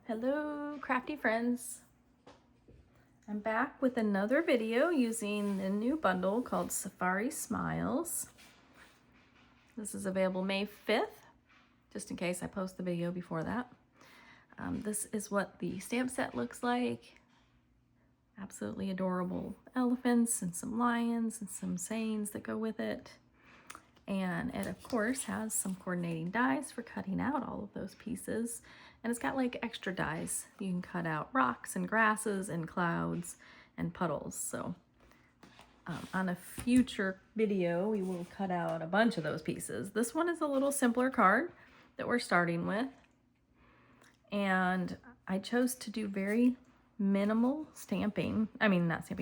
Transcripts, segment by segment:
Hello, crafty friends. I'm back with another video using the new bundle called Safari Smiles. This is available May 5th, just in case I post the video before that. This is what the stamp set looks like. Absolutely adorable elephants and some lions and some sayings that go with it. And it of course has some coordinating dies for cutting out all of those pieces. And it's got like extra dies. You can cut out rocks and grasses and clouds and puddles. So on a future video, we will cut out a bunch of those pieces. This one is a little simpler card that we're starting with. And I chose to do very minimal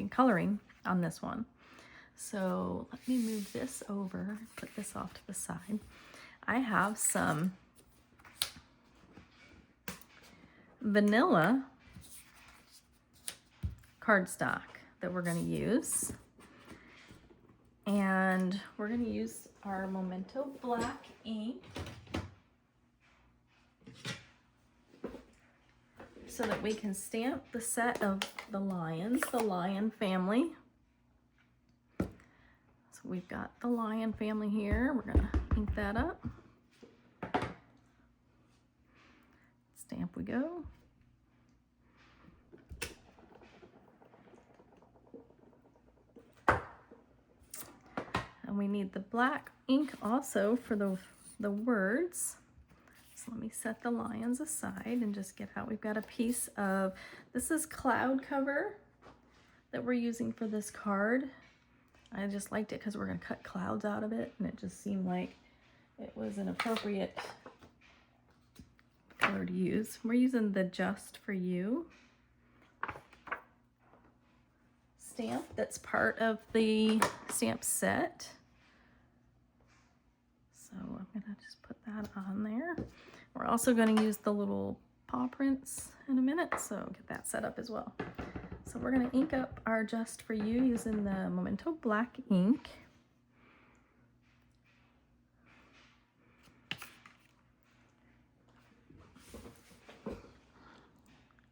coloring on this one. So let me move this over, put this off to the side. I have some vanilla cardstock that we're going to use. And we're going to use our Memento black ink so that we can stamp the set of the lions, the lion family. So we've got the lion family here. We're going to ink that up. Stamp we go. And we need the black ink also for the words. So let me set the lions aside and just get out. We've got a piece of, this is cloud cover that we're using for this card. I just liked it because we're going to cut clouds out of it, and it just seemed like it was an appropriate color to use. We're using the Just For You stamp that's part of the stamp set. So I'm going to just put that on there. We're also going to use the little paw prints in a minute, so get that set up as well. So we're going to ink up our Just For You using the Memento black ink.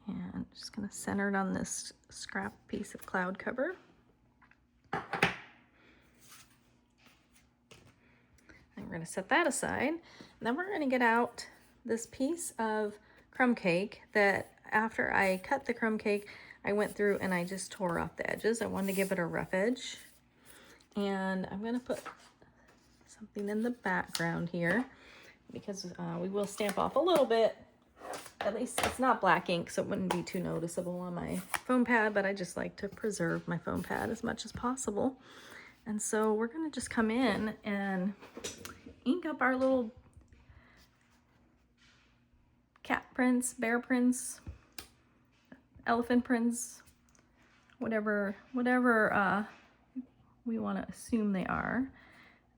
And just going to center it on this scrap piece of cloud cover. And we're going to set that aside. And then we're going to get out this piece of crumb cake that after I cut the crumb cake, I went through and I just tore off the edges. I wanted to give it a rough edge. And I'm going to put something in the background here because we will stamp off a little bit. At least it's not black ink, so it wouldn't be too noticeable on my foam pad, but I just like to preserve my foam pad as much as possible. And so we're going to just come in and ink up our little cat prints, bear prints, elephant prints, whatever we want to assume they are.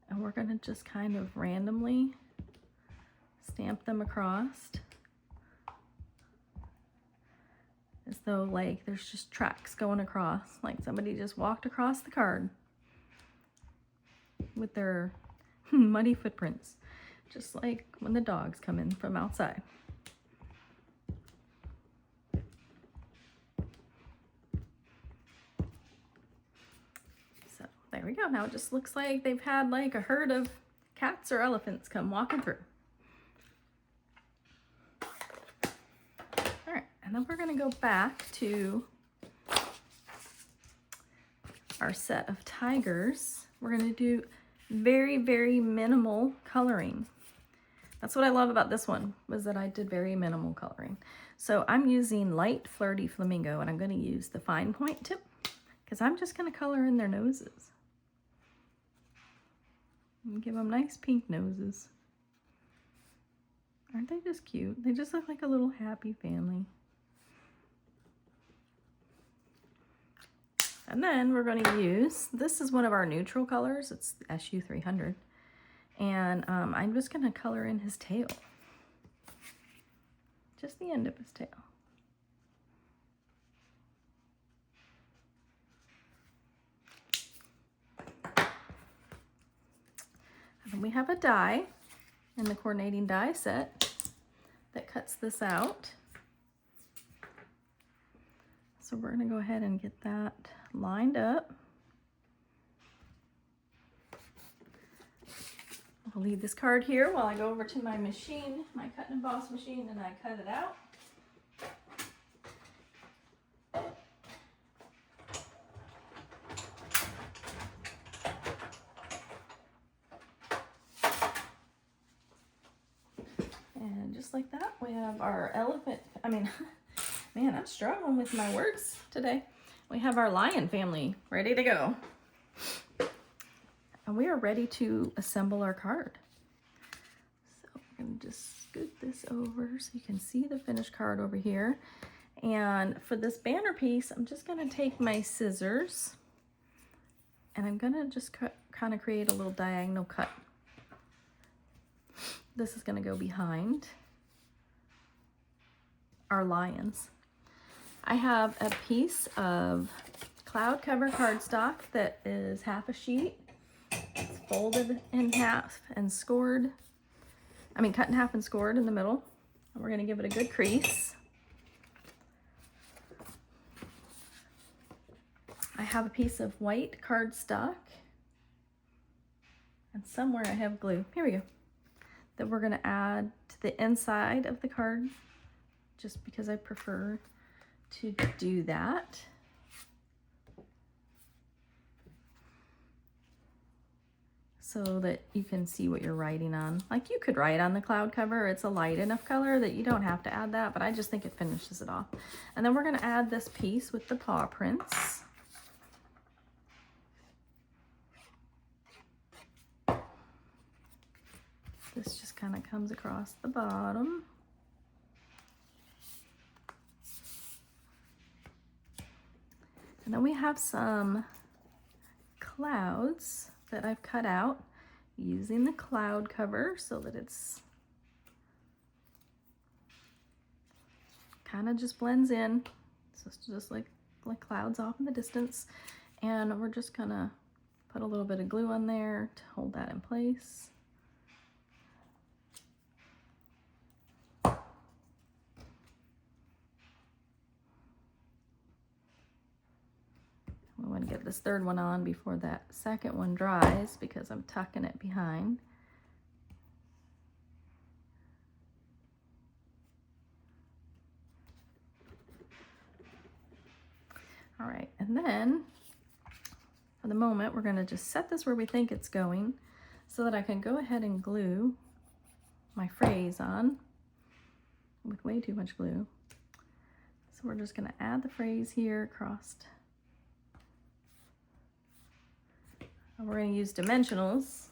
And we're going to just kind of randomly stamp them across as though like there's just tracks going across, like somebody just walked across the card with their muddy footprints, just like when the dogs come in from outside. So there we go. Now it just looks like they've had like a herd of cats or elephants come walking through. All right, and then we're going to go back to our set of tigers. We're going to do very, very minimal coloring. That's what I love about this one, was that I did very minimal coloring. So I'm using light Flirty Flamingo, and I'm going to use the fine point tip because I'm just going to color in their noses and give them nice pink noses. Aren't they just cute? They just look like a little happy family. And then we're going to use, this is one of our neutral colors, it's SU300. And I'm just going to color in his tail. Just the end of his tail. And then we have a die in the coordinating die set that cuts this out. So we're gonna go ahead and get that lined up. I'll leave this card here while I go over to my machine, my cut and emboss machine, and I cut it out. And just like that, we have our elephant, man, I'm struggling with my words today. We have our lion family ready to go. And we are ready to assemble our card. So we're gonna just scoot this over so you can see the finished card over here. And for this banner piece, I'm just gonna take my scissors and I'm gonna just kind of create a little diagonal cut. This is gonna go behind our lions. I have a piece of cloud cover cardstock that is half a sheet. It's folded in half and scored. Cut in half and scored in the middle. And we're gonna give it a good crease. I have a piece of white cardstock. And somewhere I have glue. Here we go. That we're gonna add to the inside of the card, just because I prefer to do that. So that you can see what you're writing on. Like you could write on the cloud cover, it's a light enough color that you don't have to add that, but I just think it finishes it off. And then we're gonna add this piece with the paw prints. This just kind of comes across the bottom. And then we have some clouds that I've cut out using the cloud cover so that it's kind of just blends in. So it's just like clouds off in the distance. And we're just gonna put a little bit of glue on there to hold that in place. We want to get this third one on before that second one dries because I'm tucking it behind. All right, and then for the moment, we're going to just set this where we think it's going so that I can go ahead and glue my phrase on with way too much glue. So we're just going to add the phrase here across. And we're going to use dimensionals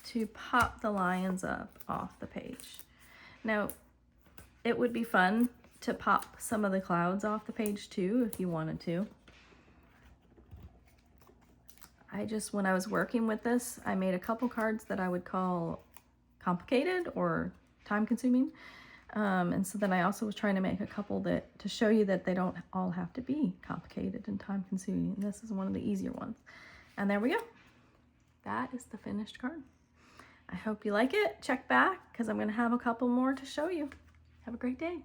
to pop the lions up off the page. Now, it would be fun to pop some of the clouds off the page too, if you wanted to. When I was working with this, I made a couple cards that I would call complicated or time-consuming. And so then I also was trying to make a couple to show you that they don't all have to be complicated and time-consuming. And this is one of the easier ones. And there we go. That is the finished card. I hope you like it. Check back because I'm going to have a couple more to show you. Have a great day.